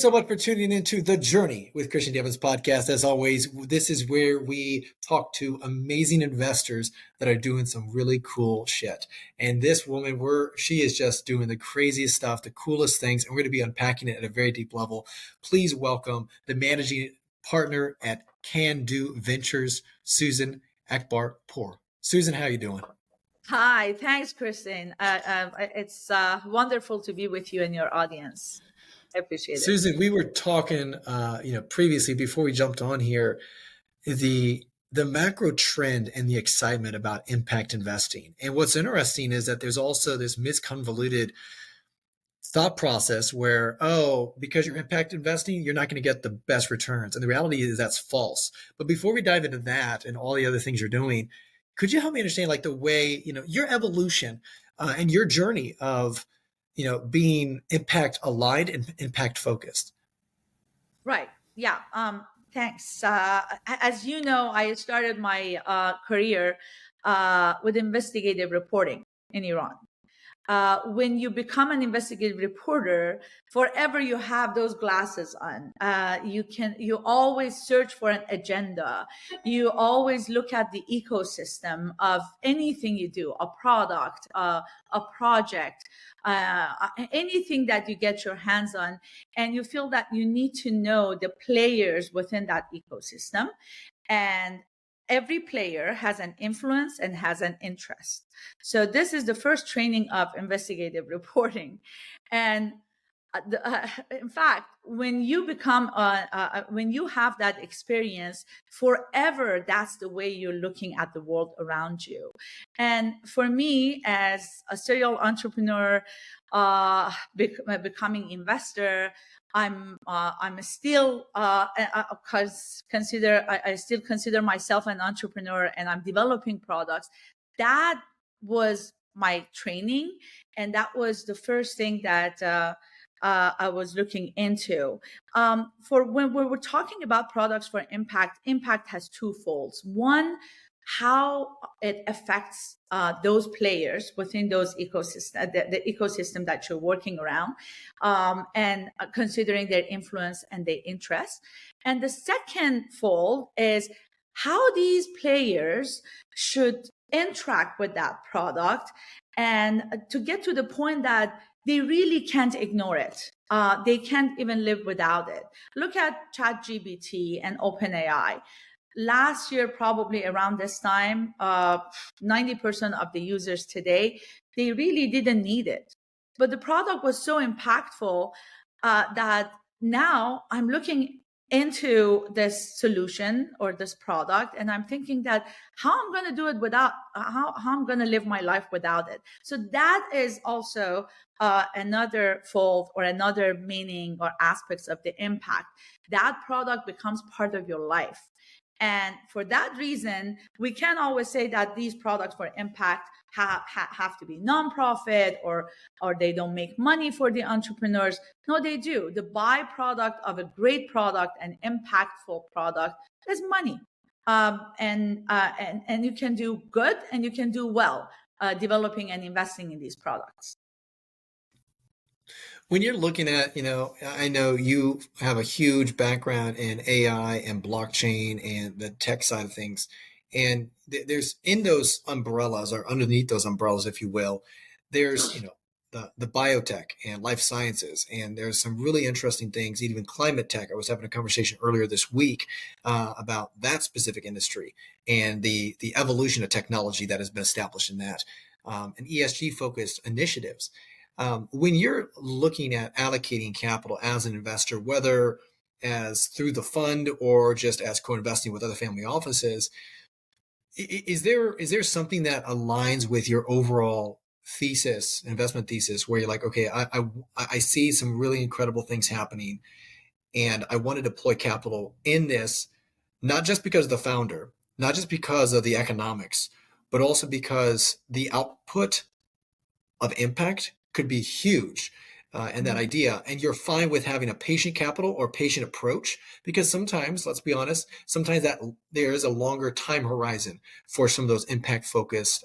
so much for tuning into The Journey with Christian Devon's podcast. As always, this is where we talk to amazing investors that are doing some really cool shit. And this woman, she is just doing the craziest stuff, the coolest things, and we're going to be unpacking it at a very deep level. Please welcome the managing partner at Can Do Ventures, Susan Akbarpour. Susan, how are you doing? Hi, thanks, Kristen. It's wonderful to be with you and your audience. I appreciate it. Susan, we were talking, previously before we jumped on here, the macro trend and the excitement about impact investing. And what's interesting is that there's also this misconvoluted thought process where, because you're impact investing, you're not going to get the best returns. And the reality is that's false. But before we dive into that and all the other things you're doing, could you help me understand like the way, your evolution and your journey of being impact aligned and impact focused? Right. Yeah. Thanks. As you know, I started my career with investigative reporting in Iran. When you become an investigative reporter, forever you have those glasses on. You always search for an agenda. You always look at the ecosystem of anything you do, a product, a project, anything that you get your hands on, and you feel that you need to know the players within that ecosystem. And every player has an influence and has an interest. So this is the first training of investigative reporting. And in fact, when you become, when you have that experience, forever, that's the way you're looking at the world around you. And for me, as a serial entrepreneur, becoming investor, I'm still I still consider myself an entrepreneur, and I'm developing products. That was my training, and that was the first thing that I was looking into. For when we're talking about products for impact has two folds. One, how it affects those players within those ecosystem, the ecosystem that you're working around, and considering their influence and their interest. And the second fold is how these players should interact with that product, and to get to the point that they really can't ignore it. They can't even live without it. Look at ChatGPT and OpenAI. Last year, probably around this time, 90% of the users today, they really didn't need it. But the product was so impactful that now I'm looking into this solution or this product, and I'm thinking that how I'm going to do it without, how I'm going to live my life without it. So that is also another fold or another meaning or aspects of the impact. That product becomes part of your life. And for that reason, we can't always say that these products for impact have to be nonprofit or they don't make money for the entrepreneurs. No, they do. The byproduct of a great product, an impactful product, is money. And you can do good and you can do well developing and investing in these products. When you're looking at, I know you have a huge background in AI and blockchain and the tech side of things. And there's in those umbrellas, or underneath those umbrellas, if you will, there's, the biotech and life sciences. And there's some really interesting things, even climate tech. I was having a conversation earlier this week about that specific industry and the evolution of technology that has been established in that, and ESG focused initiatives. When you're looking at allocating capital as an investor, whether as through the fund or just as co-investing with other family offices, is there something that aligns with your overall thesis, investment thesis, where you're like, okay, I see some really incredible things happening, and I want to deploy capital in this, not just because of the founder, not just because of the economics, but also because the output of impact could be huge, and that idea, and you're fine with having a patient capital or patient approach, because sometimes, let's be honest, sometimes that there is a longer time horizon for some of those impact focused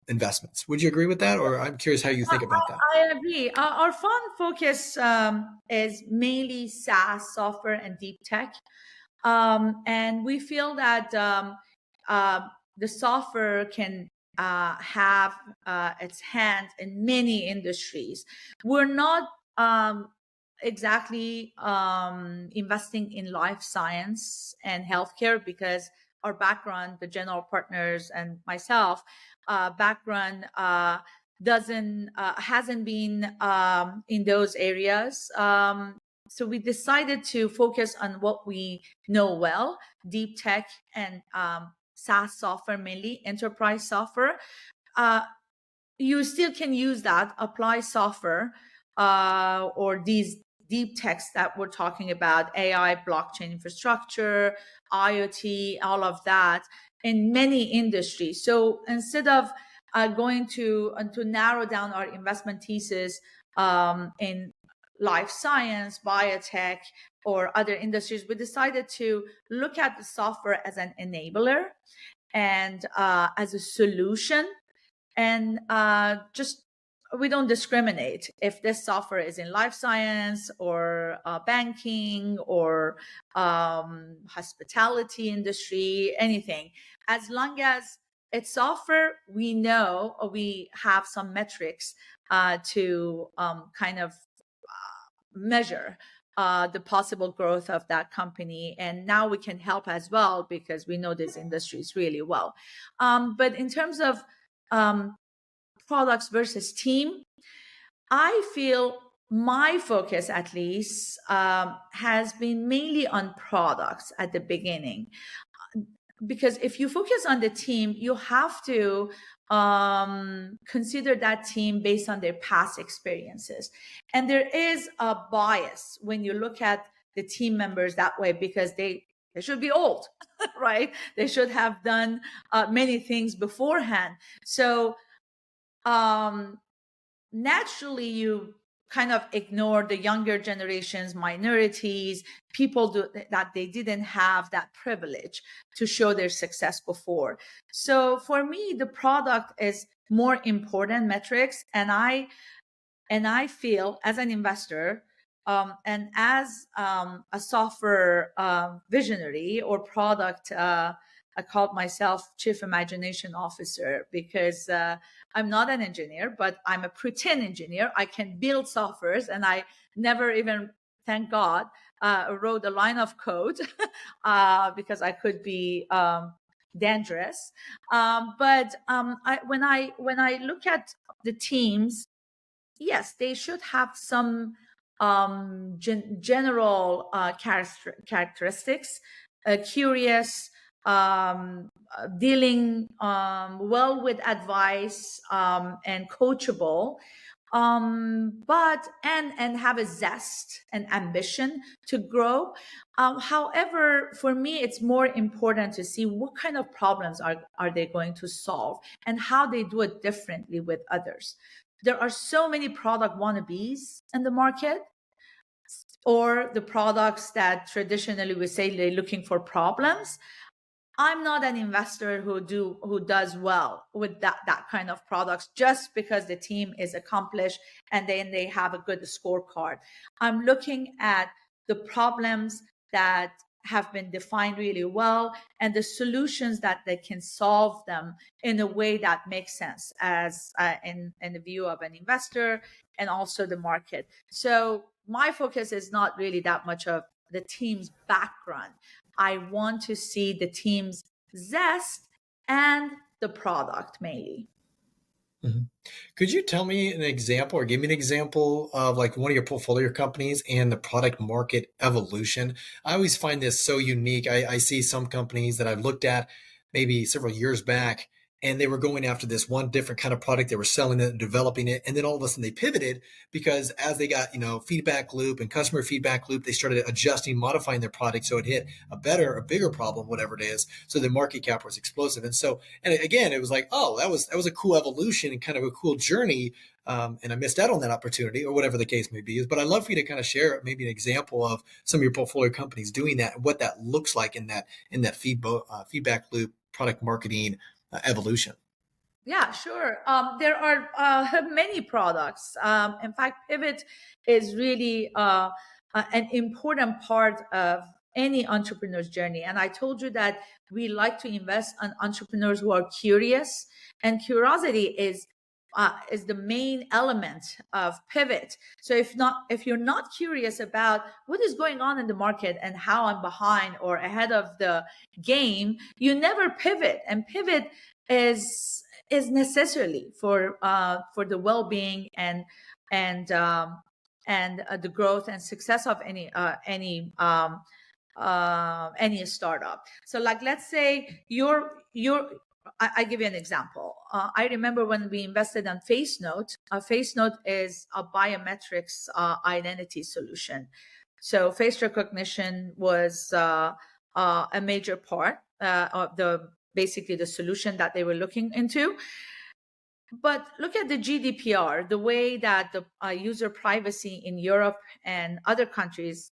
investments. Would you agree with that? Or I'm curious how you think about that. I agree. Our fund focus is mainly SaaS software and deep tech. And we feel that uh, the software can have its hand in many industries. We're not exactly investing in life science and healthcare because our background, the general partners and myself, background doesn't hasn't been in those areas. So we decided to focus on what we know well: deep tech and SaaS software, mainly enterprise software. You still can use that, apply software or these deep techs that we're talking about, AI, blockchain infrastructure, IoT, all of that in many industries. So instead of going to narrow down our investment thesis in life science, biotech, or other industries, we decided to look at the software as an enabler and as a solution. And just we don't discriminate if this software is in life science or banking or hospitality industry, anything. As long as it's software, we know, or we have some metrics to kind of measure the possible growth of that company. And now we can help as well because we know these industries really well. But in terms of products versus team, I feel my focus, at least, has been mainly on products at the beginning. Because if you focus on the team, you have to consider that team based on their past experiences. And there is a bias when you look at the team members that way because they should be old, right? They should have done many things beforehand. So naturally you kind of ignore the younger generations, minorities, people that they didn't have that privilege to show their success before. So for me, the product is more important metrics. And I feel as an investor and as a software visionary or product, I called myself Chief Imagination Officer because I'm not an engineer, but I'm a pretend engineer. I can build softwares, and I never even, thank God, wrote a line of code because I could be dangerous. But when I look at the teams, yes, they should have some general characteristics, curious, dealing well with advice, and coachable, but and have a zest and ambition to grow. However, for me, it's more important to see what kind of problems are they going to solve and how they do it differently with others. There are so many product wannabes in the market, or the products that traditionally we say they're looking for problems. I'm not an investor who does well with that kind of products just because the team is accomplished and then they have a good scorecard. I'm looking at the problems that have been defined really well and the solutions that they can solve them in a way that makes sense as in the view of an investor and also the market. So my focus is not really that much of the team's background. I want to see the team's zest and the product mainly. Mm-hmm. Could you tell me an example or give me an example of like one of your portfolio companies and the product market evolution? I always find this so unique. I see some companies that I've looked at maybe several years back, and they were going after this one different kind of product. They were selling it and developing it. And then all of a sudden they pivoted because as they got, feedback loop and customer feedback loop, they started adjusting, modifying their product so it hit a bigger problem, whatever it is. So the market cap was explosive. And again, it was like, oh, that was a cool evolution and kind of a cool journey. And I missed out on that opportunity or whatever the case may be. But I'd love for you to kind of share maybe an example of some of your portfolio companies doing that and what that looks like in that feedback loop product marketing evolution. Yeah, sure. There are many products. In fact, Pivot is really an important part of any entrepreneur's journey. And I told you that we like to invest in entrepreneurs who are curious, and curiosity is the main element of Pivot. So if you're not curious about what is going on in the market and how I'm behind or ahead of the game, you never pivot. And Pivot is necessarily for the well-being and the growth and success of any startup. So like, let's say I give you an example. I remember when we invested in Facenote. Facenote is a biometrics identity solution. So face recognition was a major part of basically the solution that they were looking into. But look at the GDPR, the way that the user privacy in Europe and other countries,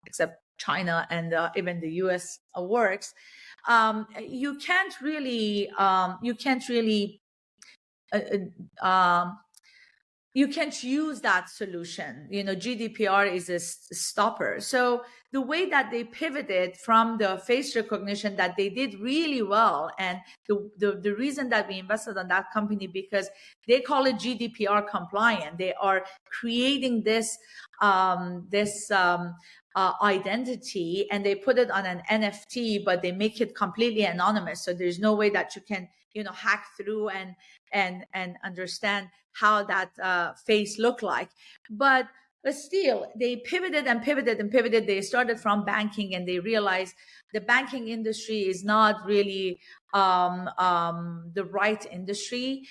except China and even the US, works. You can't really you can't use that solution. GDPR is a stopper. So the way that they pivoted from the face recognition, that they did really well, and the reason that we invested on that company, because they call it GDPR compliant. They are creating this identity, and they put it on an NFT, but they make it completely anonymous. So there's no way that you can hack through and understand how that face looked like. But still, they pivoted and pivoted and pivoted. They started from banking, and they realized the banking industry is not really the right industry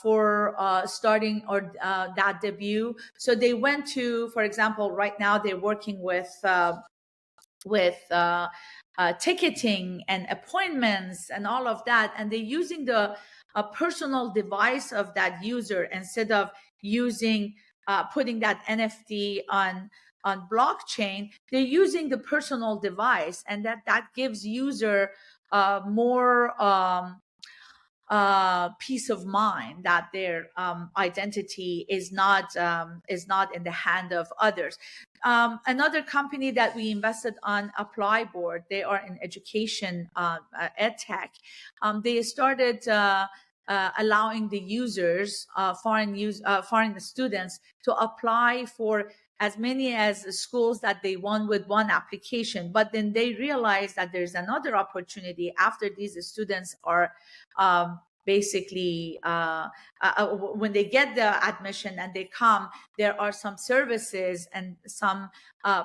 for starting or that debut. So they went to, for example, right now they're working with ticketing and appointments and all of that, and they're using the personal device of that user instead of using putting that NFT on blockchain. They're using the personal device, and that gives user more peace of mind that their identity is not in the hand of others. Another company that we invested on, Applyboard, they are in education, ed tech. They started allowing the users, foreign students, to apply for as many as schools that they want with one application. But then they realize that there's another opportunity after these students are basically when they get the admission and they come, there are some services and some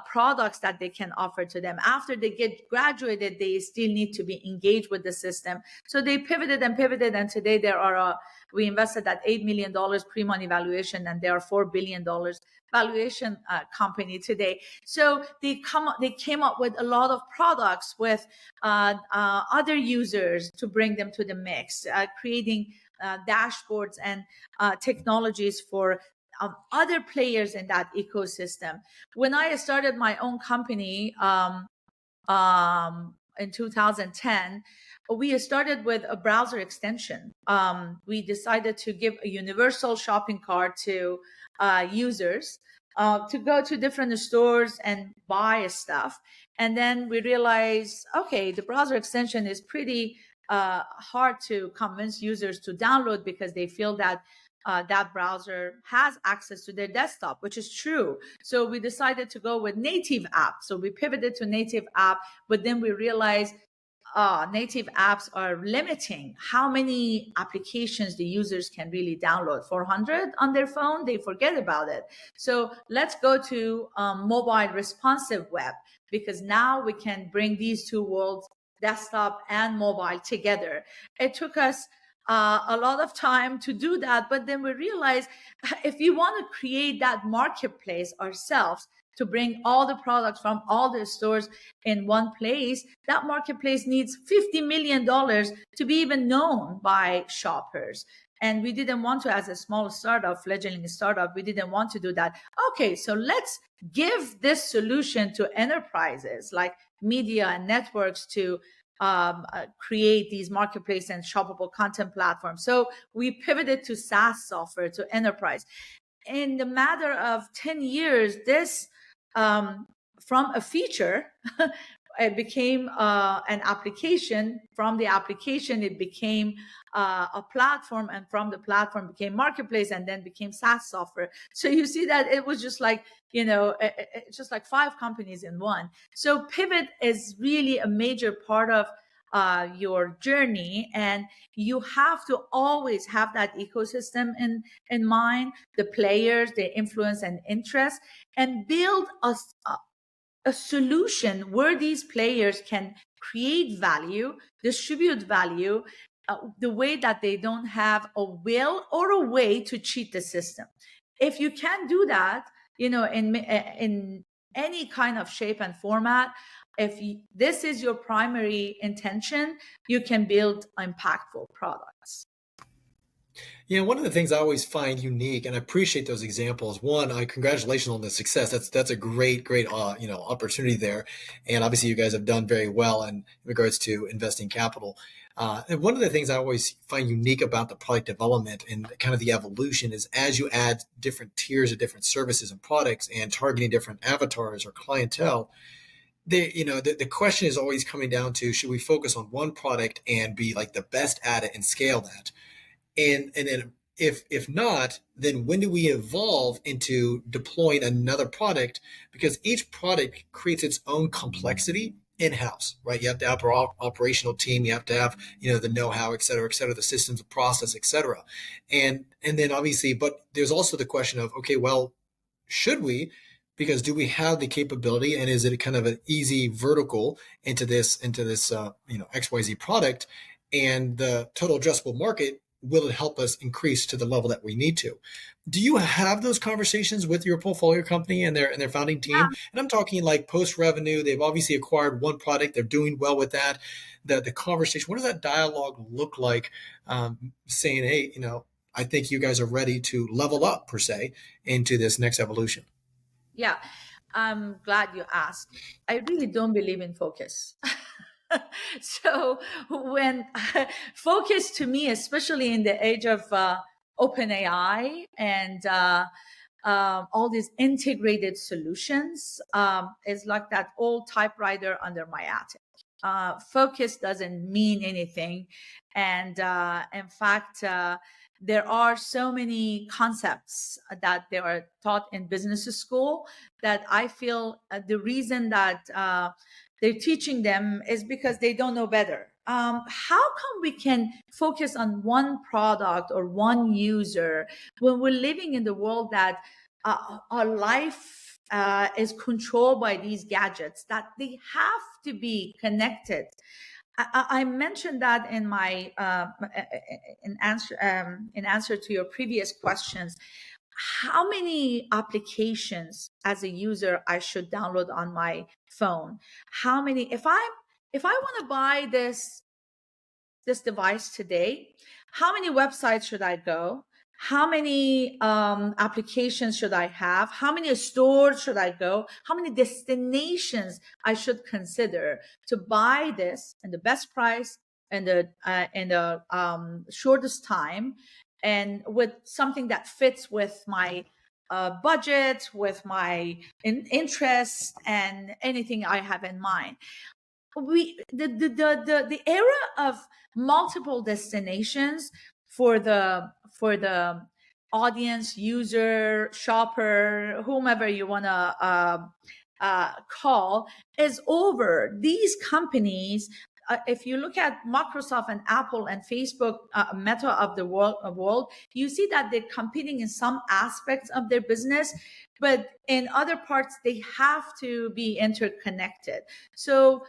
products that they can offer to them. After they get graduated, they still need to be engaged with the system. So they pivoted and pivoted, and today there are we invested at $8 million pre-money valuation, and there are $4 billion valuation company today. So they came up with a lot of products with other users to bring them to the mix, creating dashboards and technologies for other players in that ecosystem. When I started my own company in 2010, we started with a browser extension. We decided to give a universal shopping cart to users to go to different stores and buy stuff. And then we realized, okay, the browser extension is pretty hard to convince users to download, because they feel that that browser has access to their desktop, which is true. So we decided to go with native app. So we pivoted to native app, but then we realized native apps are limiting how many applications the users can really download. 400 on their phone, they forget about it. So let's go to mobile responsive web, because now we can bring these two worlds, desktop and mobile, together. It took us a lot of time to do that, but then we realized if we want to create that marketplace ourselves, to bring all the products from all the stores in one place, that marketplace needs $50 million to be even known by shoppers. And we didn't want to, as a small startup, fledgling startup, we didn't want to do that. Okay, so let's give this solution to enterprises like media and networks to create these marketplace and shoppable content platforms. So we pivoted to SaaS software, to enterprise. In the matter of 10 years, this from a feature, it became an application. From the application, it became a platform, and from the platform became marketplace, and then became SaaS software. So you see that it was just like, just like 5 companies in one. So pivot is really a major part of your journey, and you have to always have that ecosystem in mind, the players, their influence and interest, and build a solution where these players can create value, distribute value, the way that they don't have a will or a way to cheat the system. If you can do that, in any kind of shape and format, if this is your primary intention, you can build impactful products. Yeah, one of the things I always find unique, and I appreciate those examples. One, I congratulations on the success. That's a great opportunity there, and obviously you guys have done very well in regards to investing capital. And one of the things I always find unique about the product development and kind of the evolution is as you add different tiers of different services and products and targeting different avatars or clientele, the question is always coming down to, should we focus on one product and be like the best at it and scale that? And then if not, then when do we evolve into deploying another product? Because each product creates its own complexity in-house, right? You have to have an operational team, you have to have, the know-how, et cetera, the systems, the process, et cetera. And then obviously, but there's also the question of, okay, well, should we? Because do we have the capability, and is it kind of an easy vertical into this XYZ product, and the total addressable market, will it help us increase to the level that we need to? Do you have those conversations with your portfolio company and their founding team? Yeah. And I'm talking like post revenue. They've obviously acquired one product. They're doing well with that. The conversation, what does that dialogue look like? Saying, hey, I think you guys are ready to level up, per se, into this next evolution. Yeah, I'm glad you asked. I really don't believe in focus. So when focus to me, especially in the age of OpenAI and all these integrated solutions, is like that old typewriter under my attic. Focus doesn't mean anything. And in fact, there are so many concepts that they are taught in business school that I feel the reason that they're teaching them is because they don't know better. How come we can focus on one product or one user when we're living in the world that our life is controlled by these gadgets, that they have to be connected? I mentioned that in my in answer to your previous questions. How many applications as a user I should download on my phone? How many? If I want to buy this device today, how many websites should I go? How many applications should I have? How many stores should I go? How many destinations I should consider to buy this in the best price and the shortest time, and with something that fits with my budget, with my interest, and anything I have in mind? The era of multiple destinations for the audience, user, shopper, whomever you want to call, is over. These companies, if you look at Microsoft and Apple and Facebook, Meta of the world, you see that they're competing in some aspects of their business, but in other parts they have to be interconnected. So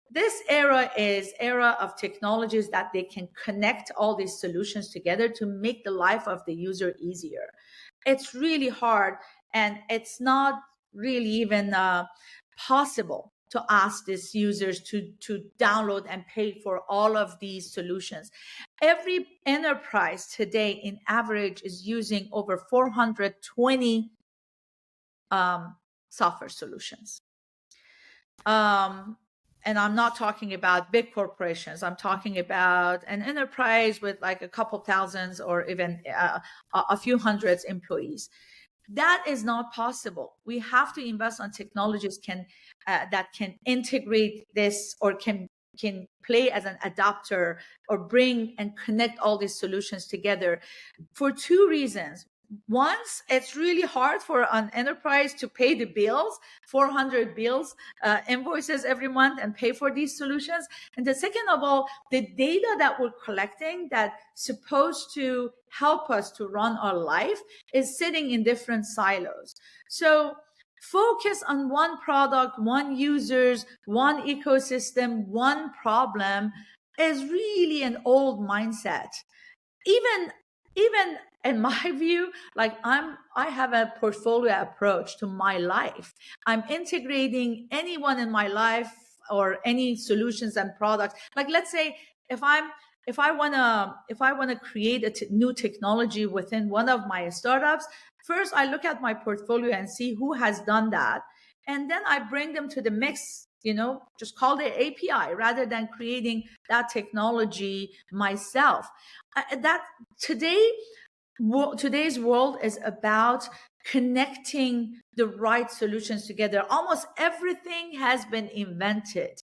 this era is era of technologies that they can connect all these solutions together to make the life of the user easier. It's really hard, and it's not really even possible to ask these users to download and pay for all of these solutions. Every enterprise today in average is using over 420 software solutions. and I'm not talking about big corporations. I'm talking about an enterprise with like a couple thousands or even a few hundreds employees. That is not possible. We have to invest on technologies that can integrate this, or can play as an adapter, or bring and connect all these solutions together, for two reasons. Once, it's really hard for an enterprise to pay the bills, 400 bills, invoices every month, and pay for these solutions. And the second of all, the data that we're collecting that's supposed to help us to run our life is sitting in different silos. So focus on one product, one users, one ecosystem, one problem is really an old mindset. Even in my view, like I have a portfolio approach to my life. I'm integrating anyone in my life, or any solutions and products. Like, let's say if I want to create a new technology within one of my startups, first I look at my portfolio and see who has done that, and then I bring them to the mix. Just call it API, rather than creating that technology myself. That today's world is about connecting the right solutions together. Almost everything has been invented.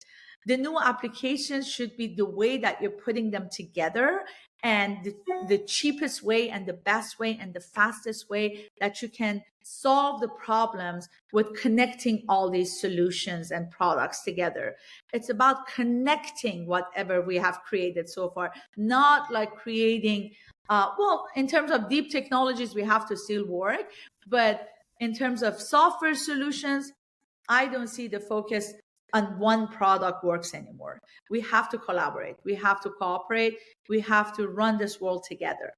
The new applications should be the way that you're putting them together, and the cheapest way and the best way and the fastest way that you can solve the problems with connecting all these solutions and products together. It's about connecting whatever we have created so far, not like creating, well, in terms of deep technologies, we have to still work. But in terms of software solutions, I don't see the focus on one product works anymore. We have to collaborate. We have to cooperate. We have to run this world together.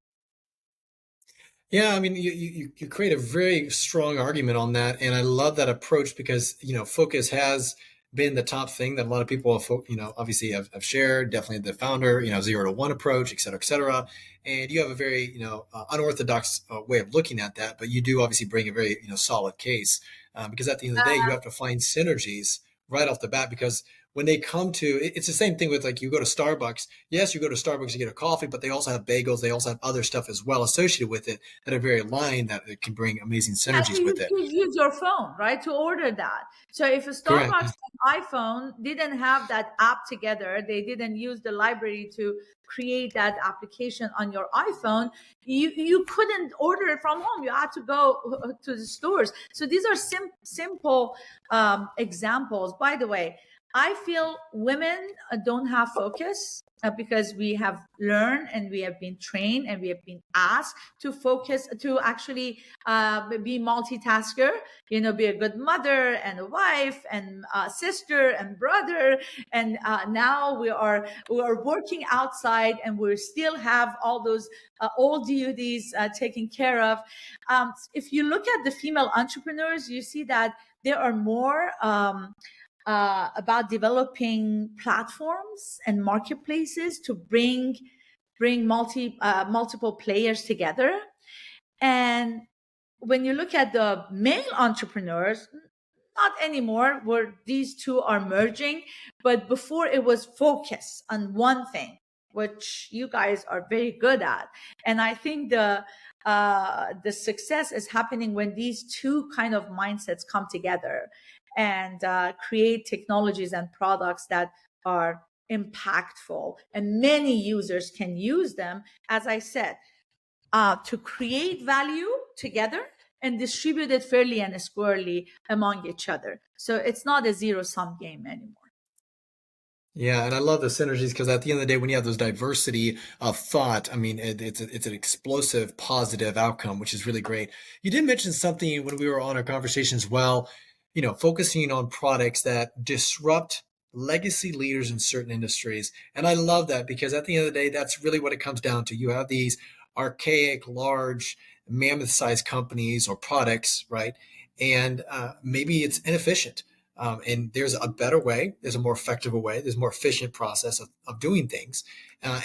Yeah, I mean, you create a very strong argument on that, and I love that approach because focus has been the top thing that a lot of people have, obviously have shared. Definitely the founder, 0 to 1 approach, et cetera, et cetera. And you have a very unorthodox way of looking at that, but you do obviously bring a very solid case, because at the end of the day, you have to find synergies right off the bat, because when they come to, it's the same thing with, like, you go to Starbucks. Yes, you go to Starbucks to get a coffee, but they also have bagels. They also have other stuff as well associated with it that are very aligned, that it can bring amazing Yeah, so synergies with it. you use your phone, right, to order that. So if a Correct. Starbucks iPhone didn't have that app together, they didn't use the library to create that application on your iPhone, you couldn't order it from home. You had to go to the stores. So these are simple examples. By the way, I feel women don't have focus because we have learned and we have been trained and we have been asked to focus, to actually be multitasker, be a good mother and a wife and sister and brother. And now we are working outside, and we still have all those old duties taken care of. If you look at the female entrepreneurs, you see that there are more about developing platforms and marketplaces to bring multiple players together. And when you look at the male entrepreneurs, not anymore, where these two are merging, but before it was focus on one thing, which you guys are very good at. And I think the success is happening when these two kind of mindsets come together and create technologies and products that are impactful, and many users can use them, as I said, to create value together and distribute it fairly and squarely among each other. So it's not a zero-sum game anymore. Yeah, and I love the synergies because at the end of the day, when you have those diversity of thought, I mean, it's an explosive, positive outcome, which is really great. You did mention something when we were on our conversation as well, focusing on products that disrupt legacy leaders in certain industries. And I love that because at the end of the day, that's really what it comes down to. You have these archaic, large, mammoth-sized companies or products, right? And maybe it's inefficient. And there's a better way, there's a more effective way, there's a more efficient process of doing things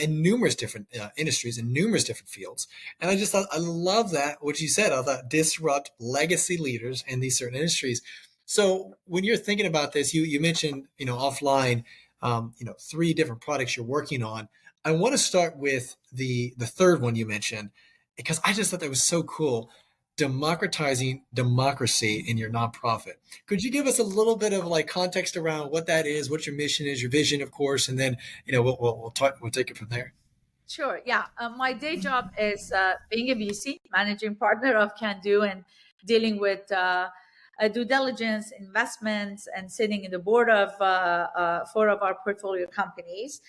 in numerous different industries, in numerous different fields. And I just thought, I love that, what you said, of that disrupt legacy leaders in these certain industries. So when you're thinking about this, you mentioned, offline, 3 different products you're working on. I want to start with the third one you mentioned, because I just thought that was so cool. Democratizing democracy in your nonprofit. Could you give us a little bit of like context around what that is, what your mission is, your vision, of course, and then we'll take it from there. Sure. Yeah. My day job is being a VC, managing partner of Can Do, and dealing with due diligence, investments, and sitting in the board of 4 of our portfolio companies.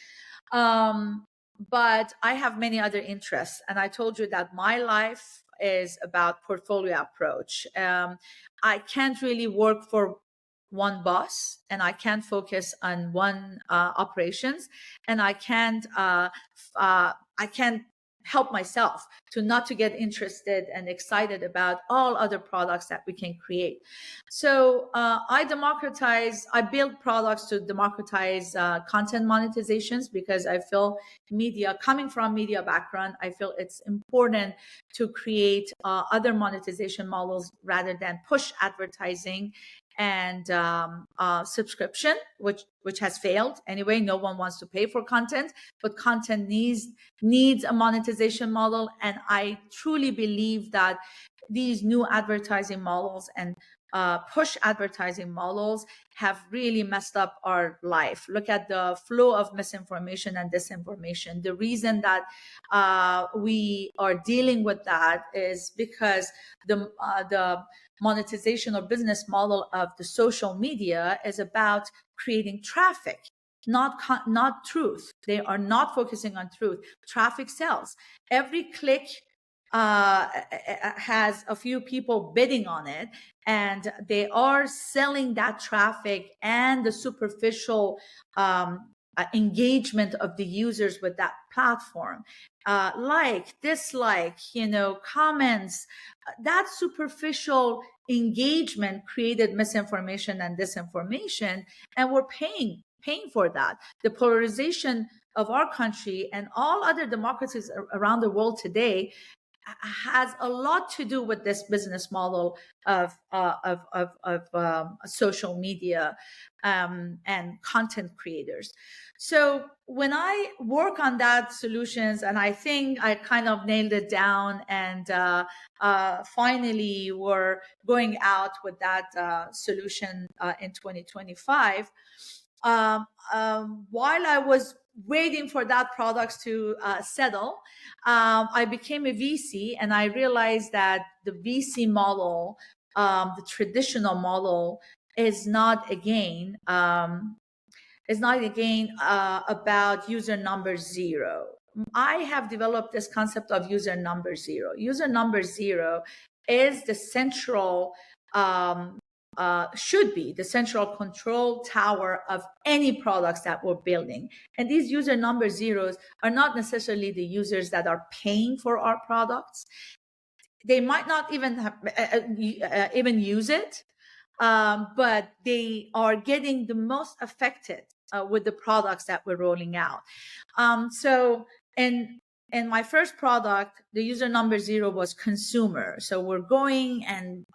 But I have many other interests. And I told you that my life is about portfolio approach. I can't really work for one boss, and I can't focus on one operations, and I can't help myself to not to get interested and excited about all other products that we can create. So I build products to democratize content monetizations, because I feel coming from media background, I feel it's important to create other monetization models rather than push advertising and subscription, which has failed anyway. No one wants to pay for content, but content needs a monetization model. And I truly believe that these new advertising models and push advertising models have really messed up our life. Look at the flow of misinformation and disinformation. The reason that we are dealing with that is because the monetization or business model of the social media is about creating traffic, not truth. They are not focusing on truth. Traffic sells. Every click has a few people bidding on it, and they are selling that traffic and the superficial engagement of the users with that platform. Like, dislike, comments, that superficial engagement created misinformation and disinformation, and we're paying for that. The polarization of our country and all other democracies around the world today has a lot to do with this business model of social media and content creators. So when I work on that solutions, and I think I kind of nailed it down, and finally we're going out with that solution in 2025. While I was waiting for that products to settle, I became a VC, and I realized that the VC model, the traditional model, is not again about user number 0. I have developed this concept of user number 0. User number 0 is the central should be the central control tower of any products that we're building. And these user number 0s are not necessarily the users that are paying for our products. They might not even even use it, but they are getting the most affected with the products that we're rolling out. So in my first product, the user number 0 was consumer. So we're going and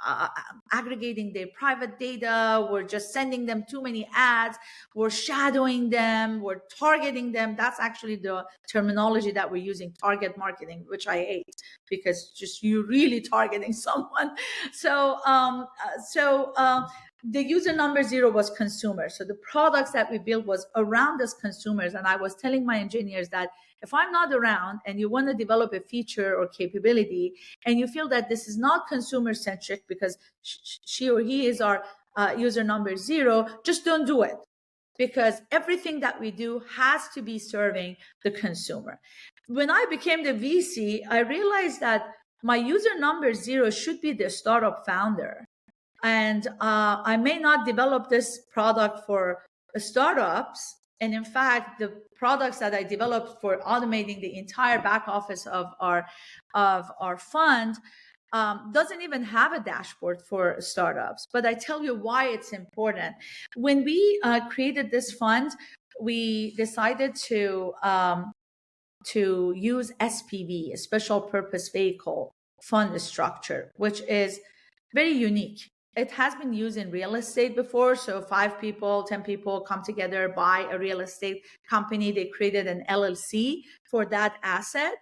aggregating their private data. We're just sending them too many ads. We're shadowing them. We're targeting them. That's actually the terminology that we're using, target marketing, which I hate, because just you're really targeting someone. So the user number 0 was consumer. So the products that we built was around as consumers. And I was telling my engineers that if I'm not around and you want to develop a feature or capability, and you feel that this is not consumer centric because she or he is our user number 0, just don't do it, because everything that we do has to be serving the consumer. When I became the VC, I realized that my user number 0 should be the startup founder. And I may not develop this product for startups. And in fact, the products that I developed for automating the entire back office of our fund doesn't even have a dashboard for startups. But I tell you why it's important. When we created this fund, we decided to use SPV, a special purpose vehicle fund structure, which is very unique. it has been used in real estate before. So 5 people, 10 people come together, buy a real estate company. They created an LLC for that asset.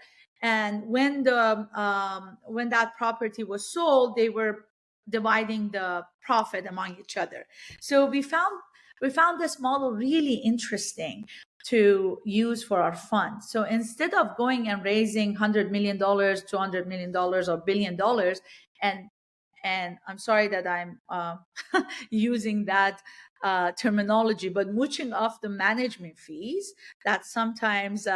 And when that property was sold, they were dividing the profit among each other. So we found this model really interesting to use for our fund. So instead of going and raising $100 million, $200 million, or $1 billion, and I'm sorry that I'm using that terminology, but mooching off the management fees that sometimes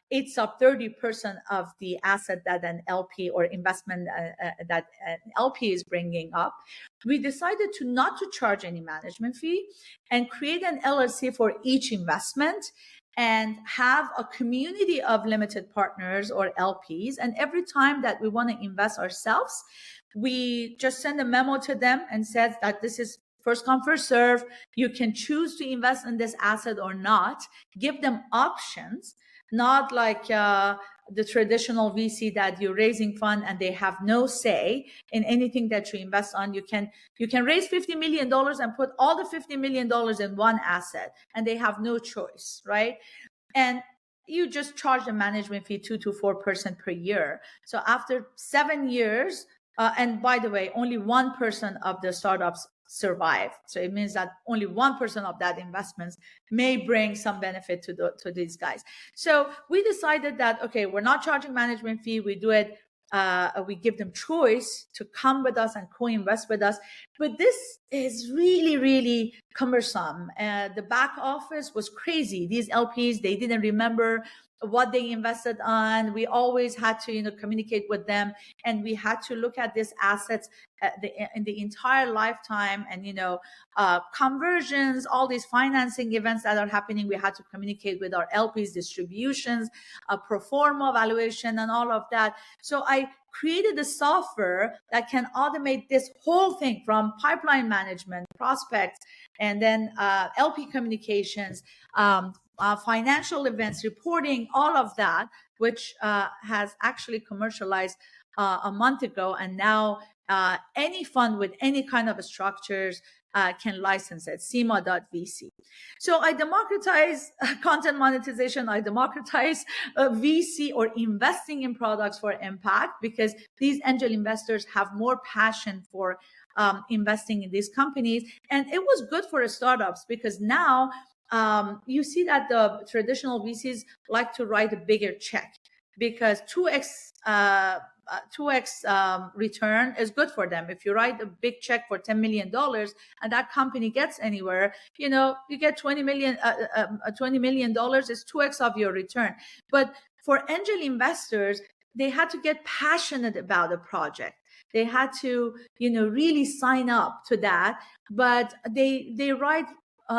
eats up 30% of the asset that an LP or investment that an LP is bringing up, we decided not to charge any management fee and create an LLC for each investment and have a community of limited partners or LPs. And every time that we want to invest ourselves, we just send a memo to them and says that this is first come, first serve. You can choose to invest in this asset or not. Give them options, not like the traditional VC that you're raising fund and they have no say in anything that you invest on. You can raise $50 million and put all the $50 million in one asset and they have no choice, right? And you just charge the management fee 2 to 4% per year. So after 7 years, and by the way, only 1% of the startups survive. So it means that only 1% of that investments may bring some benefit to these guys. So we decided that, okay, we're not charging management fee. We do it. We give them choice to come with us and co-invest with us. But this is really, really cumbersome. The back office was crazy. These LPs, they didn't remember what they invested on. We always had to, communicate with them, and we had to look at these assets in the entire lifetime, and conversions, all these financing events that are happening. We had to communicate with our LPs, distributions, pro forma valuation, and all of that. So I created a software that can automate this whole thing from pipeline management, prospects, and then LP communications, financial events, reporting, all of that, which has actually commercialized a month ago. And now any fund with any kind of structures can license it, SEMA.VC. So I democratize content monetization. I democratize VC or investing in products for impact, because these angel investors have more passion for investing in these companies. And it was good for startups, because now you see that the traditional VCs like to write a bigger check, because 2x return is good for them. If you write a big check for $10 million and that company gets anywhere, you get $20 million is 2x of your return. But for angel investors, they had to get passionate about a project. They had to, really sign up to that, but they write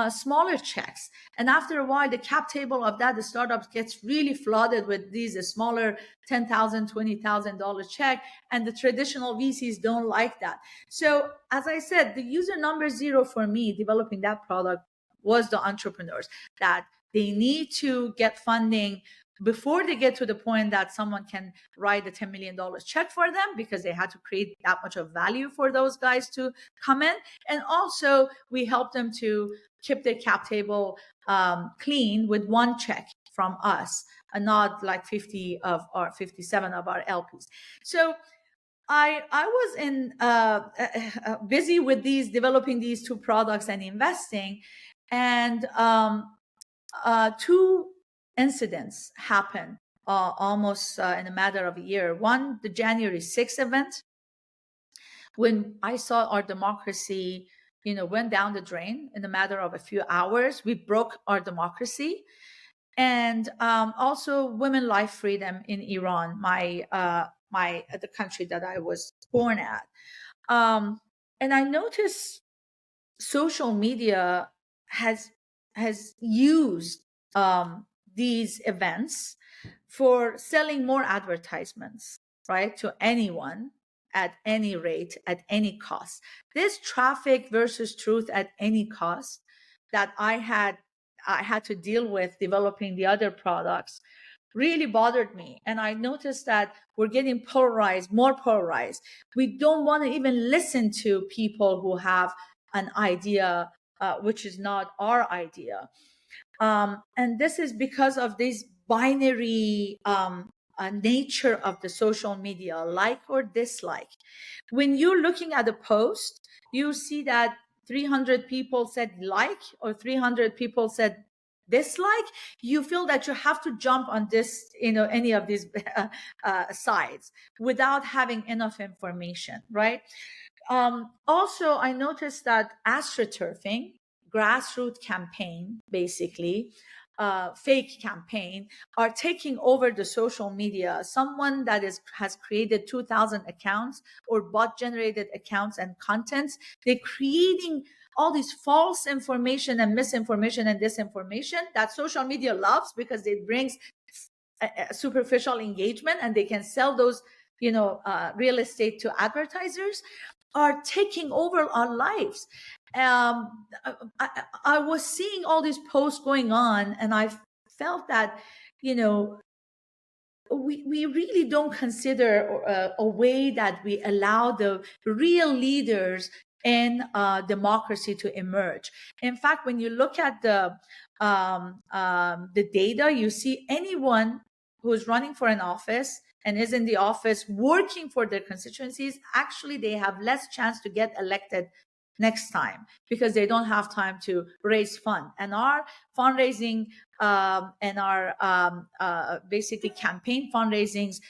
smaller checks. And after a while, the cap table of that, the startups gets really flooded with these smaller $10,000, $20,000 check. And the traditional VCs don't like that. So as I said, the user number 0 for me developing that product was the entrepreneurs, that they need to get funding before they get to the point that someone can write a $10 million check for them, because they had to create that much of value for those guys to come in. And also we help them to keep their cap table clean with one check from us, and not like 50 of our 57 of our LPs. So I was busy with developing these 2 products and investing, and 2 incidents happened almost in a matter of a year. One, the January 6th event, when I saw our democracy went down the drain in a matter of a few hours. We broke our democracy. And also women life freedom in Iran, the country that I was born at. And I noticed social media has used these events for selling more advertisements, right, to anyone, at any rate, at any cost. This traffic versus truth at any cost that I had to deal with developing the other products really bothered me. And I noticed that we're getting polarized, more polarized. We don't want to even listen to people who have an idea which is not our idea. And this is because of this binary nature of the social media, like or dislike. When you're looking at a post, you see that 300 people said like or 300 people said dislike. You feel that you have to jump on this, any of these sides without having enough information, right? Also, I noticed that astroturfing, grassroots campaign, basically, fake campaign, are taking over the social media. Someone that has created 2,000 accounts or bot-generated accounts and contents, they're creating all these false information and misinformation and disinformation that social media loves because it brings a superficial engagement, and they can sell those real estate to advertisers, are taking over our lives. I was seeing all these posts going on, and I felt that we really don't consider a way that we allow the real leaders in democracy to emerge. In fact, when you look at the data, you see anyone who's running for an office and is in the office working for their constituencies, actually they have less chance to get elected next time because they don't have time to raise fund. And our fundraising and our basically campaign fundraisings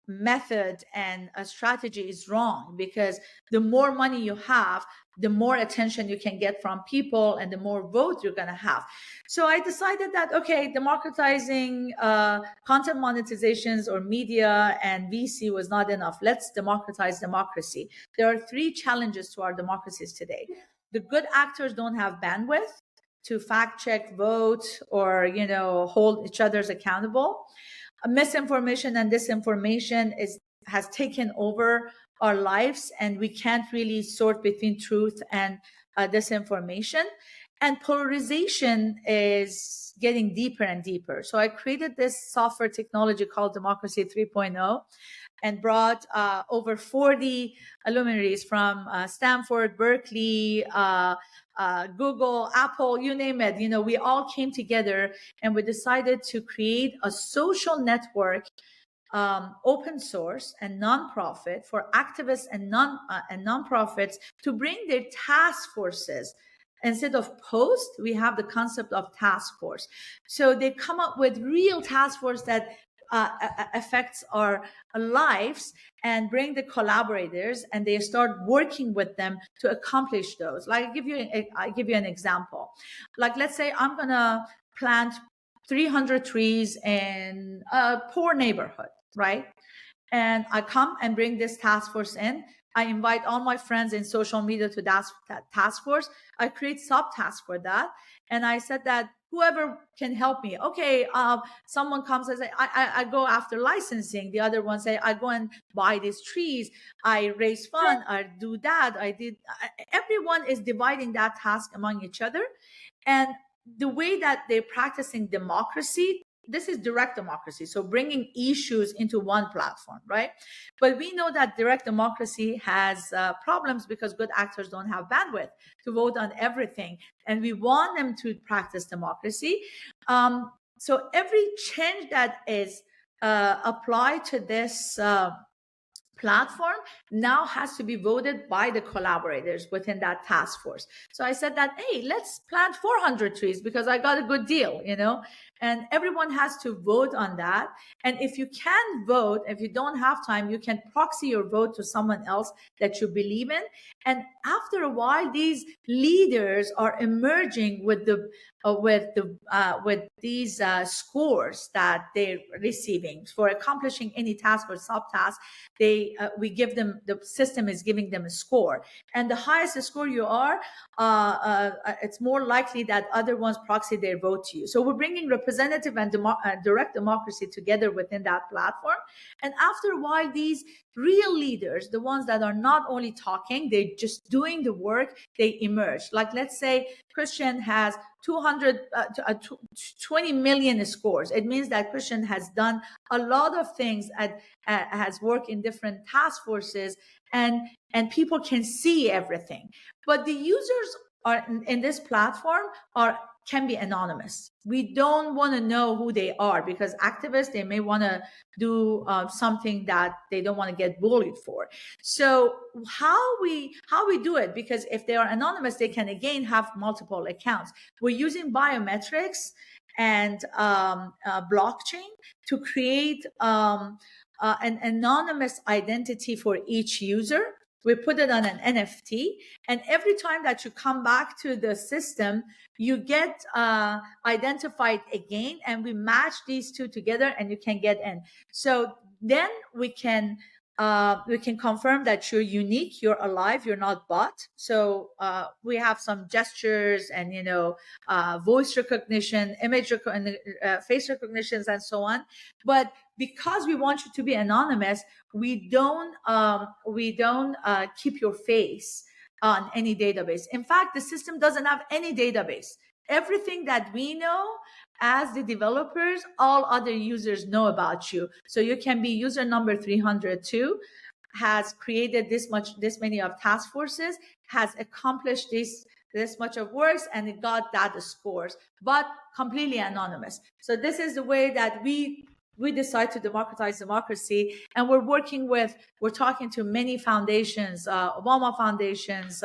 method and a strategy is wrong, because the more money you have, the more attention you can get from people and the more vote you're going to have. So I decided that, okay, democratizing content monetizations or media and VC was not enough. Let's democratize democracy. There are 3 challenges to our democracies today. The good actors don't have bandwidth to fact check, vote, or hold each other's accountable. Misinformation and disinformation has taken over our lives, and we can't really sort between truth and disinformation. And polarization is getting deeper and deeper. So I created this software technology called Democracy 3.0 and brought over 40 luminaries from Stanford, Berkeley, Google, Apple, you name it. We all came together and we decided to create a social network, open source and nonprofit, for activists and nonprofits to bring their task forces. Instead of post, we have the concept of task force. So they come up with real task force that affects our lives, and bring the collaborators, and they start working with them to accomplish those. Like I give you an example. Like, let's say I'm gonna plant 300 trees in a poor neighborhood, right? And I come and bring this task force in. I invite all my friends in social media to that task force. I create subtasks for that. And I said that whoever can help me. Okay, someone comes and say, I go after licensing. The other one say, I go and buy these trees. I raise fund. I do that. Everyone is dividing that task among each other. And the way that they're practicing democracy, this is direct democracy. So bringing issues into one platform, right? But we know that direct democracy has problems because good actors don't have bandwidth to vote on everything. And we want them to practice democracy. So every change that is applied to this platform now has to be voted by the collaborators within that task force. So I said that, hey, let's plant 400 trees because I got a good deal, and everyone has to vote on that. And if you can vote, if you don't have time, you can proxy your vote to someone else that you believe in. And after a while, these leaders are emerging with these scores that they're receiving for accomplishing any task or subtask. We give them, the system is giving them a score, and the highest score you are, it's more likely that other ones proxy their vote to you. So we're bringing representative and direct democracy together within that platform. And after a while, these real leaders, the ones that are not only talking, they're just doing the work, they emerge. Like, let's say Christian has 20 million scores. It means that Christian has done a lot of things, has worked in different task forces, and people can see everything. But the users are in this platform can be anonymous. We don't want to know who they are, because activists, they may want to do something that they don't want to get bullied for. So how we do it, because if they are anonymous, they can again have multiple accounts. We're using biometrics and blockchain to create an anonymous identity for each user. We put it on an NFT, and every time that you come back to the system, you get identified again, and we match these two together, and you can get in. So then we can confirm that you're unique, you're alive, you're not bot. So we have some gestures and voice recognition, face recognitions, and so on. But because we want you to be anonymous, we don't keep your face on any database. In fact, the system doesn't have any database. Everything that we know as the developers, all other users know about you. So you can be user number 302, has created this many of task forces, has accomplished this much of works, and it got that scores, but completely anonymous. So this is the way that we decide to democratize democracy. And we're talking to many foundations, Obama foundations,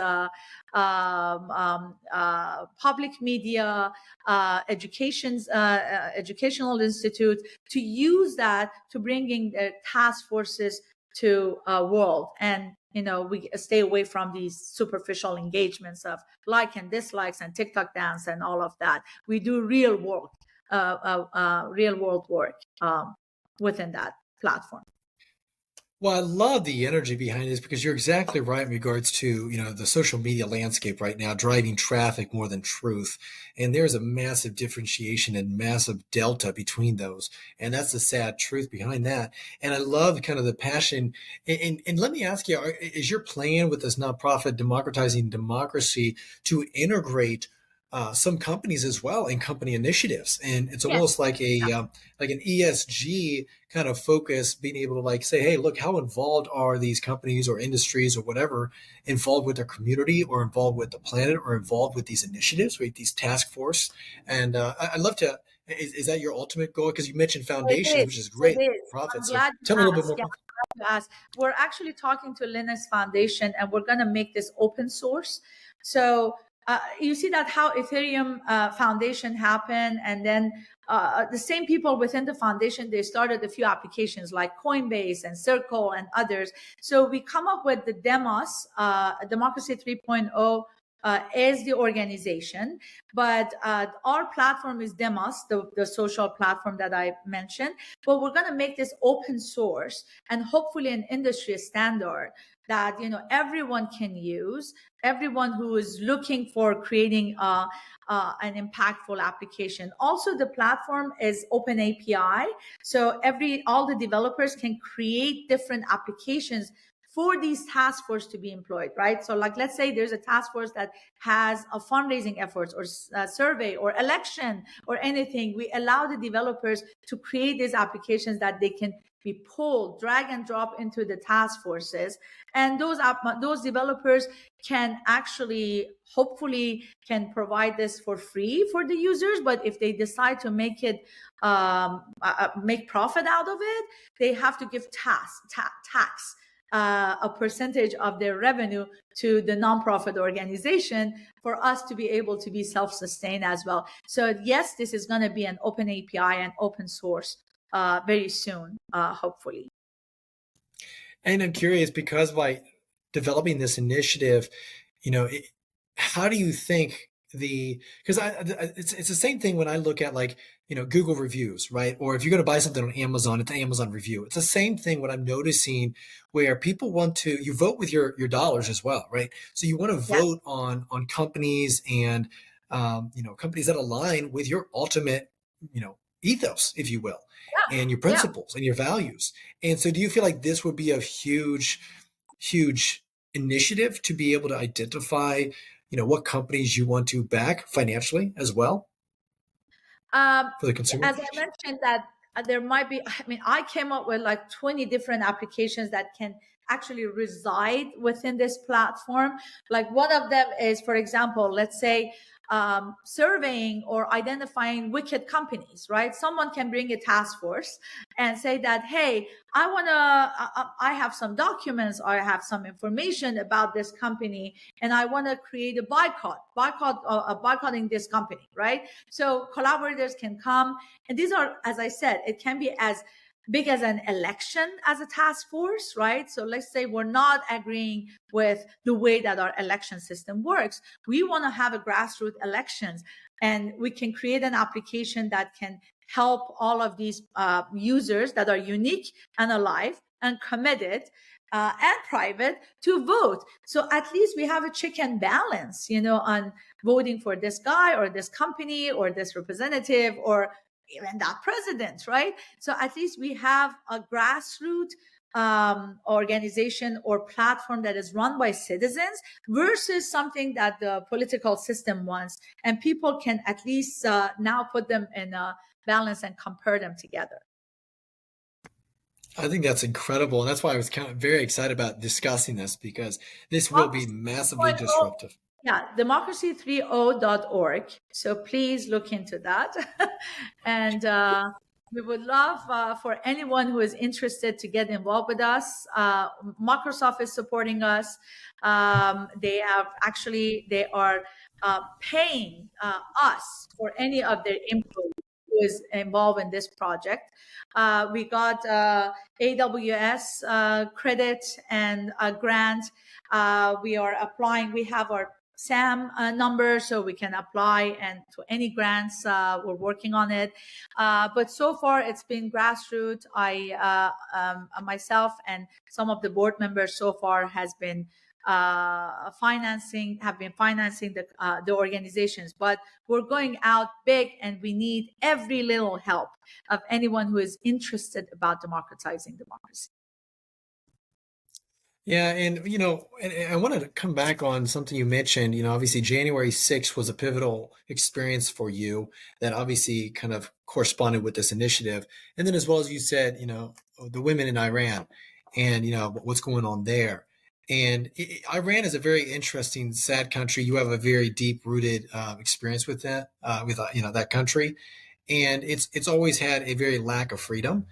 public media, educational institutes, to use that to bringing task forces to world. And we stay away from these superficial engagements of like and dislikes and TikTok dance and all of that. We do real work, real world work within that platform. Well, I love the energy behind this, because you're exactly right in regards to, the social media landscape right now, driving traffic more than truth. And there's a massive differentiation and massive delta between those. And that's the sad truth behind that. And I love kind of the passion. And let me ask you, is your plan with this nonprofit Democratizing Democracy to integrate some companies as well in company initiatives? And it's almost like an ESG kind of focus, being able to say, hey, look, how involved are these companies or industries or whatever involved with their community, or involved with the planet, or involved with these initiatives, with these task force? And I'd love to, is that your ultimate goal? Because you mentioned foundations, which is great. Profits. So tell me a little bit more. We're actually talking to Linux Foundation, and we're going to make this open source. So you see that how Ethereum Foundation happened, and then the same people within the foundation, they started a few applications like Coinbase and Circle and others. So we come up with the Demos, Democracy 3.0 is the organization, but our platform is Demos, the social platform that I mentioned. But we're going to make this open source, and hopefully an industry standard that everyone can use, everyone who is looking for creating an impactful application. Also, the platform is open API, so all the developers can create different applications for these task force to be employed, right? So let's say there's a task force that has a fundraising efforts, or survey, or election, or anything. We allow the developers to create these applications that they can be pulled, drag and drop into the task forces. And those developers can actually, hopefully, can provide this for free for the users. But if they decide to make it, make profit out of it, they have to give tax, a percentage of their revenue to the nonprofit organization, for us to be able to be self-sustained as well. So yes, this is going to be an open API and open source very soon, hopefully. And I'm curious, because by developing this initiative, how do you think because it's the same thing when I look at Google reviews, right? Or if you're going to buy something on Amazon, it's an Amazon review. It's the same thing what I'm noticing, where people you vote with your dollars as well, right? So you want to vote on companies, and companies that align with your ultimate ethos, if you will, and your principles and your values. And so do you feel like this would be a huge initiative to be able to identify what companies you want to back financially as well Um, for the consumer? as I mentioned, that there might be, I mean, I came up with like 20 different applications that can actually reside within this platform. Like one of them is, for example, let's say surveying or identifying wicked companies, right? Someone can bring a task force and say that, hey, I have some documents or I have some information about this company and I want to create a boycotting this company, right? So collaborators can come, and these are, as I said, it can be as big as an election as a task force, right? So let's say we're not agreeing with the way that our election system works. We want to have a grassroots elections, and we can create an application that can help all of these users that are unique and alive and committed and private to vote. So at least we have a check and balance, on voting for this guy or this company or this representative or even that president, right? So at least we have a grassroots organization or platform that is run by citizens versus something that the political system wants. And people can at least now put them in a balance and compare them together. I think that's incredible. And that's why I was kind of very excited about discussing this, because this will be Democracy massively 3.0, disruptive. yeah, democracy30.org. So please look into that. And we would love for anyone who is interested to get involved with us. Microsoft is supporting us. They are paying us for any of their employees who is involved in this project. We got AWS credit and a grant. We are applying. We have our SAM number, so we can apply and to any grants. We're working on it, but so far it's been grassroots. Myself and some of the board members so far have been financing the organizations, but we're going out big, and we need every little help of anyone who is interested about democratizing democracy. Yeah, and I wanted to come back on something you mentioned. Obviously January 6th was a pivotal experience for you that obviously kind of corresponded with this initiative. And then as well as you said, the women in Iran and, what's going on there. And Iran is a very interesting, sad country. You have a very deep rooted experience with that, that country. And it's always had a very lack of freedom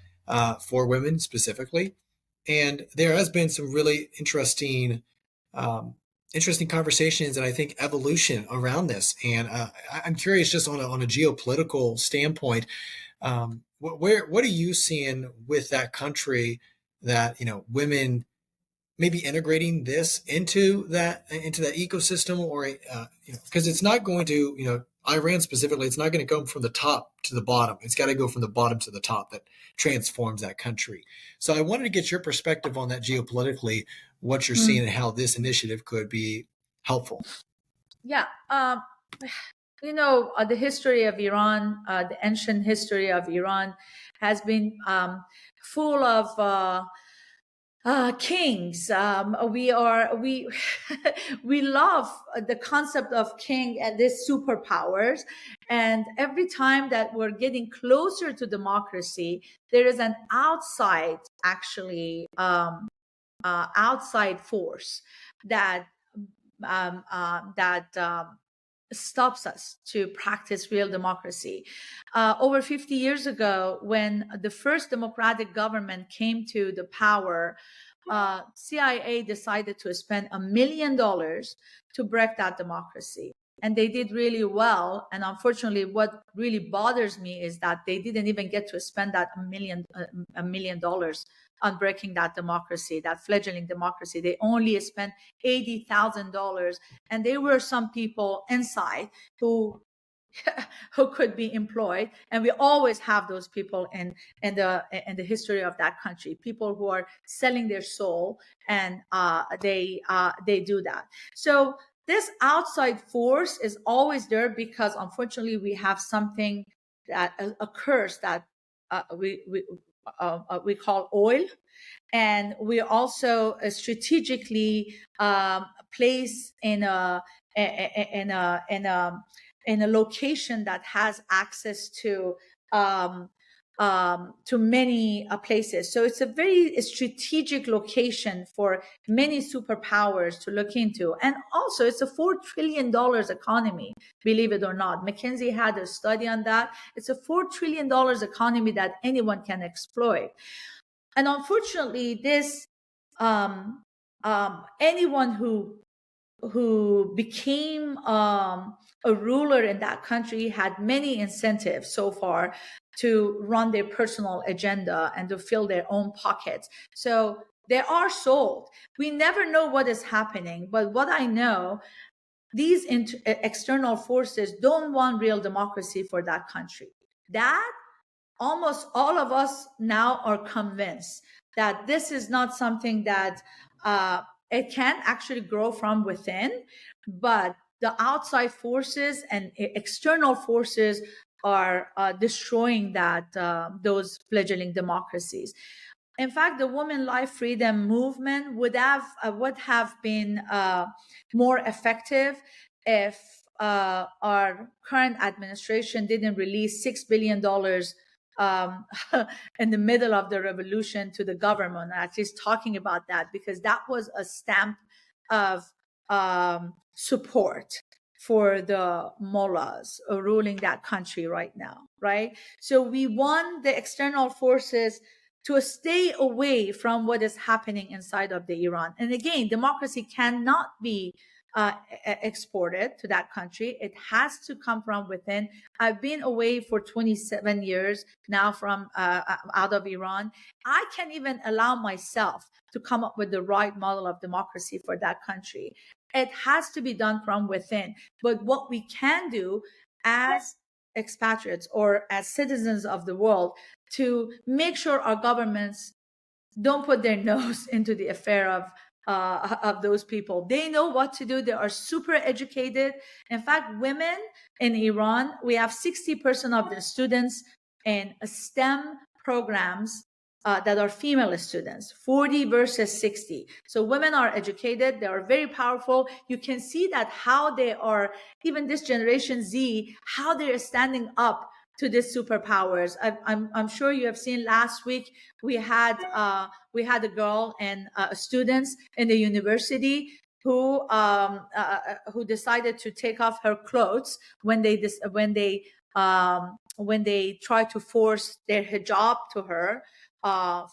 for women specifically. And there has been some really interesting conversations and I think evolution around this. And I'm curious, just on a geopolitical standpoint, what are you seeing with that country that women maybe integrating this into that ecosystem, or because it's not going to, Iran specifically, it's not going to go from the top to the bottom. It's got to go from the bottom to the top that transforms that country. So I wanted to get your perspective on that geopolitically, what you're seeing and how this initiative could be helpful. Yeah. The history of Iran, the ancient history of Iran has been full of kings. We we love the concept of king and these superpowers. And every time that we're getting closer to democracy, there is an outside force that stops us to practice real democracy. Over 50 years ago, when the first democratic government came to the power, CIA decided to spend $1 million to break that democracy. And they did really well. And unfortunately, what really bothers me is that they didn't even get to spend that $1 million on breaking that democracy, that fledgling democracy. They only spent $80,000, and there were some people inside who could be employed, and we always have those people in the history of that country, people who are selling their soul, and they do that. So this outside force is always there because unfortunately we have something that a curse that we call oil, and we also strategically place in a in a location that has access to many places. So it's a very strategic location for many superpowers to look into. And also it's a $4 trillion economy, believe it or not. McKinsey had a study on that. It's a $4 trillion economy that anyone can exploit. And unfortunately, this anyone who became a ruler in that country had many incentives so far to run their personal agenda and to fill their own pockets. So they are sold. We never know what is happening, but what I know, these external forces don't want real democracy for that country. That almost all of us now are convinced that this is not something that it can actually grow from within, but the outside forces and external forces are destroying those fledgling democracies. In fact, the women life freedom movement would have been more effective if our current administration didn't release $6 billion in the middle of the revolution to the government, at least talking about that, because that was a stamp of support for the mullahs ruling that country right now, right? So we want the external forces to stay away from what is happening inside of the Iran. And again, democracy cannot be exported to that country. It has to come from within. I've been away for 27 years now from out of Iran. I can't even allow myself to come up with the right model of democracy for that country. It has to be done from within. But what we can do as expatriates or as citizens of the world to make sure our governments don't put their nose into the affair of those people. They know what to do. They are super educated. In fact, women in Iran, we have 60% of the students in STEM programs that are female students, 40 versus 60. So women are educated. They are very powerful. You can see that how they are, even this Generation Z, how they're standing up to these superpowers. I'm sure you have seen last week we had a girl and students in the university who decided to take off her clothes when they tried to force their hijab to her.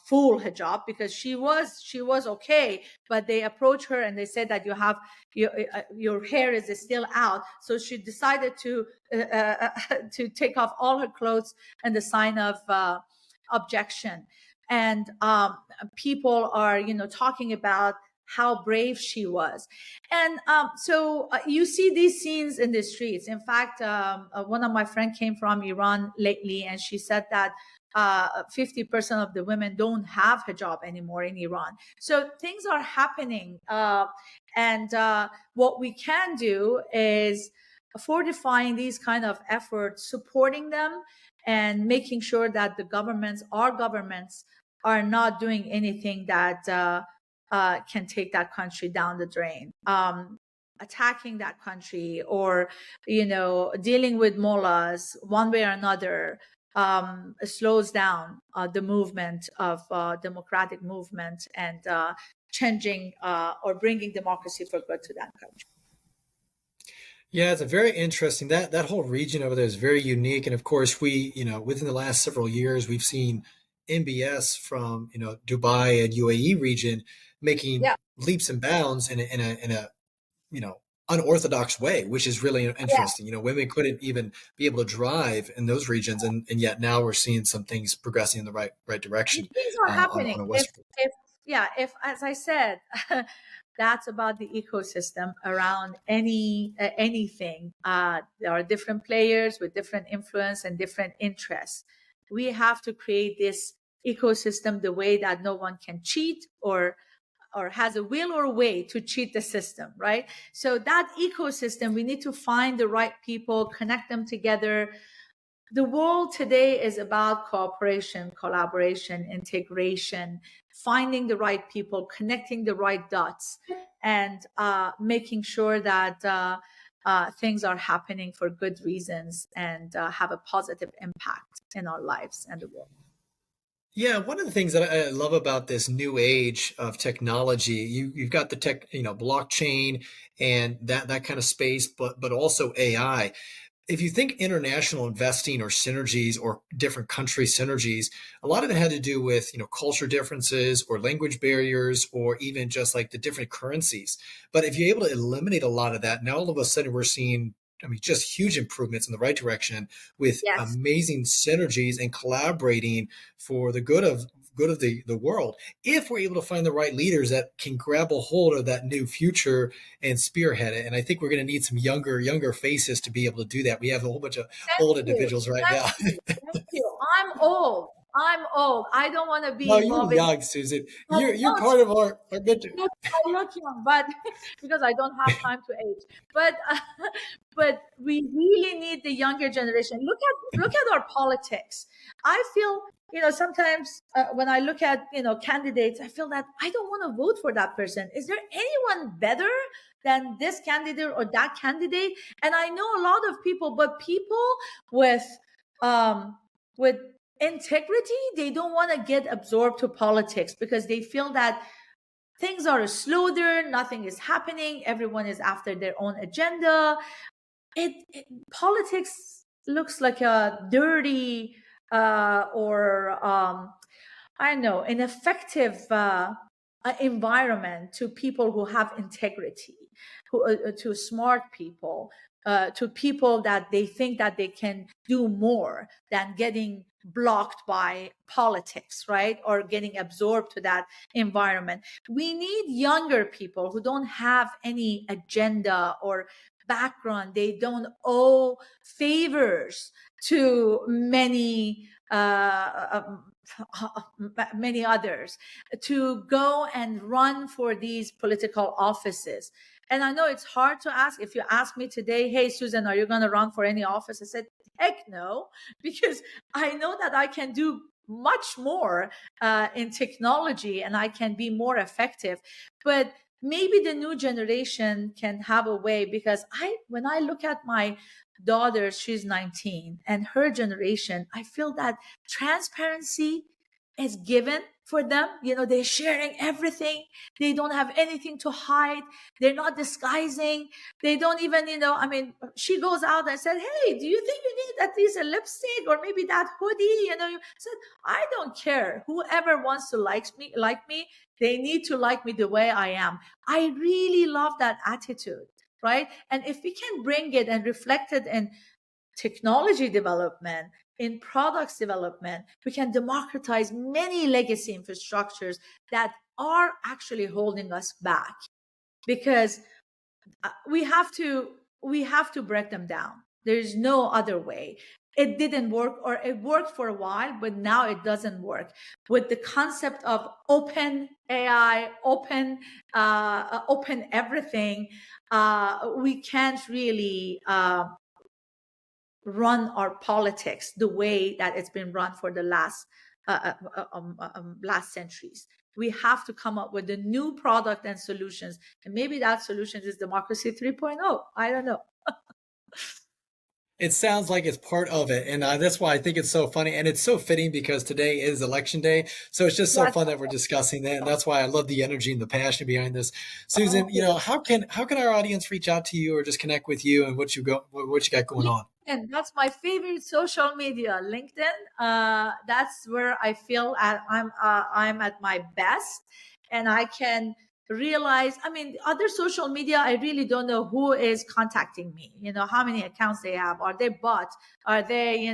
Full hijab, because she was okay, but they approached her and they said that you have your hair is still out. So she decided to take off all her clothes and the sign of objection. And people are talking about how brave she was. And so you see these scenes in the streets. In fact, one of my friends came from Iran lately, and she said that 50% of the women don't have hijab anymore in Iran. So things are happening. And what we can do is fortifying these kind of efforts, supporting them, and making sure that our governments, are not doing anything that can take that country down the drain. Attacking that country, or dealing with mullahs one way or another, slows down the movement of democratic movement and changing or bringing democracy for good to that country. Yeah, it's a very interesting, that whole region over there is very unique. And of course, we, within the last several years, we've seen MBS from, Dubai and UAE region making Yeah. leaps and bounds in a unorthodox way, which is really interesting. Women couldn't even be able to drive in those regions, and yet now we're seeing some things progressing in the right direction Things are happening. on a Western. If as I said, that's about the ecosystem around anything. There are different players with different influence and different interests. We have to create this ecosystem the way that no one can cheat or has a will or way to cheat the system, right? So that ecosystem, we need to find the right people, connect them together. The world today is about cooperation, collaboration, integration, finding the right people, connecting the right dots, and making sure that things are happening for good reasons and have a positive impact in our lives and the world. Yeah, one of the things that I love about this new age of technology, you've got the tech, blockchain and that kind of space, but also AI. If you think international investing or synergies or different country synergies, a lot of it had to do with, culture differences or language barriers or even just like the different currencies. But if you're able to eliminate a lot of that, now all of a sudden we're seeing, just huge improvements in the right direction with Yes. amazing synergies and collaborating for the good of the world. If we're able to find the right leaders that can grab a hold of that new future and spearhead it. And I think we're going to need some younger faces to be able to do that. We have a whole bunch of Thank old you. individuals right Thank now. you. Thank you. I'm old. I'm old. I don't want to be No, you're involved in. young, Susan. But You're no, part of our mentor. I look young, but because I don't have time to age. But but we really need the younger generation. Look at our politics. I feel sometimes when I look at candidates, I feel that I don't want to vote for that person. Is there anyone better than this candidate or that candidate? And I know a lot of people, but people with with integrity, they don't want to get absorbed to politics because they feel that things are slow there, nothing is happening, everyone is after their own agenda. Politics looks like a dirty or I don't know, ineffective environment to people who have integrity, to smart people, to people that they think that they can do more than getting blocked by politics, right? Or getting absorbed to that environment. We need younger people who don't have any agenda or background. They don't owe favors to many others to go and run for these political offices. And I know it's hard to ask. If you ask me today, hey, Susan, are you going to run for any office? I said, heck no, because I know that I can do much more in technology and I can be more effective. But maybe the new generation can have a way, because when I look at my daughter, she's 19, and her generation, I feel that transparency is given for them. They're sharing everything. They don't have anything to hide. They're not disguising. They don't even, she goes out and said, hey, do you think you need at least a lipstick or maybe that hoodie? You said, I don't care. Whoever wants to like me, they need to like me the way I am. I really love that attitude, right? And if we can bring it and reflect it in technology development, in products development, we can democratize many legacy infrastructures that are actually holding us back, because we have to break them down. There's no other way. It didn't work, or it worked for a while, but now it doesn't work. With the concept of open AI, open everything, we can't really run our politics the way that it's been run for the last centuries. We have to come up with a new product and solutions, and maybe that solution is democracy 3.0. I don't know. It sounds like it's part of it. And that's why I think it's so funny. And it's so fitting because today is election day. So it's just so fun that we're discussing that. And that's why I love the energy and the passion behind this. Susan, how can our audience reach out to you or just connect with you and what you got going on? And that's my favorite social media, LinkedIn. That's where I feel I'm at my best, and I can realize, other social media, I really don't know who is contacting me, how many accounts they have. Are they bots? Are they,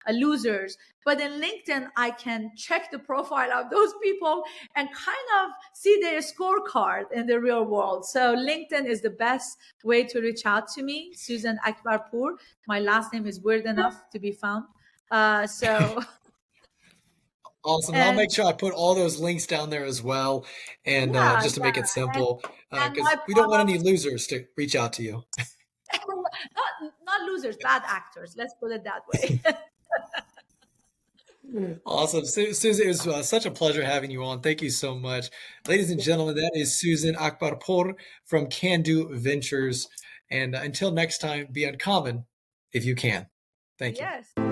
losers? But in LinkedIn, I can check the profile of those people and kind of see their scorecard in the real world. So LinkedIn is the best way to reach out to me. Susan Akbarpour. My last name is weird enough to be found. So awesome. And I'll make sure I put all those links down there as well. And just to make it simple, because we don't want any losers to reach out to you. not losers, bad actors. Let's put it that way. Awesome. Susan, it was such a pleasure having you on. Thank you so much. Ladies and gentlemen, that is Susan Akbarpour from Can Do Ventures. And until next time, be uncommon if you can. Thank you. Yes.